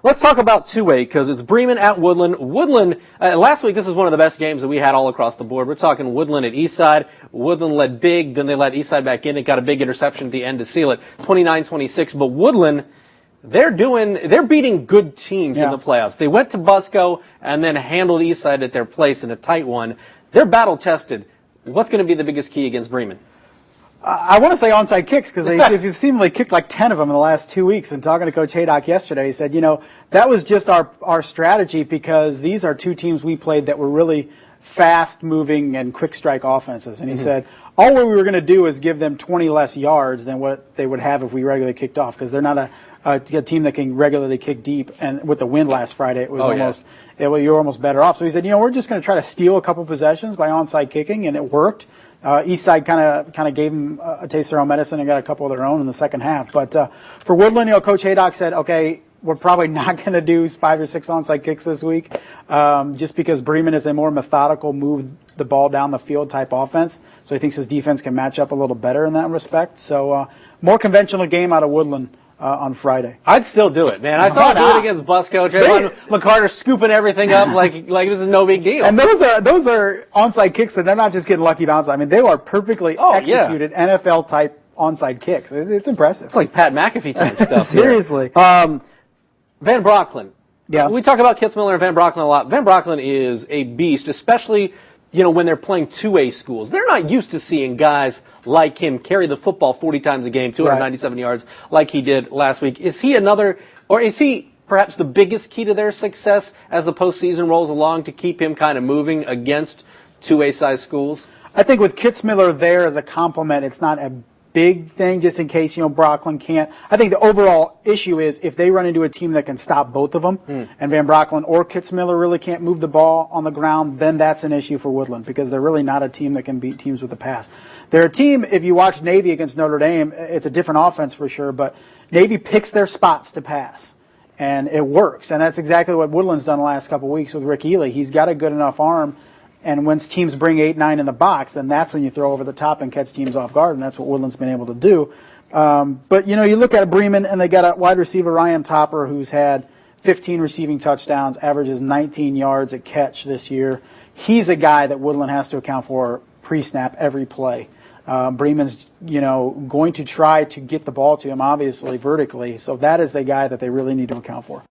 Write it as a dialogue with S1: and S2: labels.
S1: Let's talk about two-way because it's Bremen at Woodlan. Woodlan, last week, this was one of the best games that we had all across the board. We're talking Woodlan at Eastside. Woodlan led big, then they let Eastside back in. It got a big interception at the end to seal it, 29-26. But Woodlan, they're beating good teams in the playoffs. They went to Busco and then handled Eastside at their place in a tight one. They're battle-tested. What's going to be the biggest key against Bremen?
S2: I want to say onside kicks because they've seemingly kicked like 10 of them in the last 2 weeks. And talking to Coach Haydock yesterday, he said, that was just our strategy because these are two teams we played that were really fast-moving and quick-strike offenses. And he said, all we were going to do is give them 20 less yards than what they would have if we regularly kicked off because they're not a team that can regularly kick deep. And with the wind last Friday, it was you're almost better off. So he said, we're just going to try to steal a couple possessions by onside kicking, and it worked. Eastside kind of gave them a taste of their own medicine and got a couple of their own in the second half. But for Woodlan, Coach Haydock said, okay, we're probably not going to do 5 or 6 onside kicks this week, just because Bremen is a more methodical, move the ball down the field type offense. So he thinks his defense can match up a little better in that respect. So more conventional game out of Woodlan on Friday.
S1: I'd still do it, man. I saw him do it against Busco. Jalen McCarter scooping everything up like this is no big deal.
S2: And those are onside kicks, and they're not just getting lucky bounce. I mean, they are perfectly executed NFL type onside kicks. It's impressive.
S1: It's like Pat McAfee type stuff.
S2: Seriously.
S1: Van Brocklin.
S2: Yeah.
S1: We talk about Kitzmiller and Van Brocklin a lot. Van Brocklin is a beast, especially when they're playing two-way schools. They're not used to seeing guys like him carry the football 40 times a game, 297 yards, like he did last week. Is he is he perhaps the biggest key to their success as the postseason rolls along to keep him kind of moving against two-way size schools?
S2: I think with Kitzmiller there as a complement, it's not a big thing just in case, Brocklin can't. I think the overall issue is if they run into a team that can stop both of them, and Van Brocklin or Kitzmiller really can't move the ball on the ground, then that's an issue for Woodland because they're really not a team that can beat teams with the pass. They're a team, if you watch Navy against Notre Dame, it's a different offense for sure, but Navy picks their spots to pass, and it works. And that's exactly what Woodland's done the last couple of weeks with Rick Ely. He's got a good enough arm. And once teams bring 8, 9 in the box, then that's when you throw over the top and catch teams off guard, and that's what Woodland's been able to do. But, you look at Bremen, and they got a wide receiver, Ryan Topper, who's had 15 receiving touchdowns, averages 19 yards a catch this year. He's a guy that Woodland has to account for pre-snap every play. Bremen's, going to try to get the ball to him, obviously, vertically. So that is a guy that they really need to account for.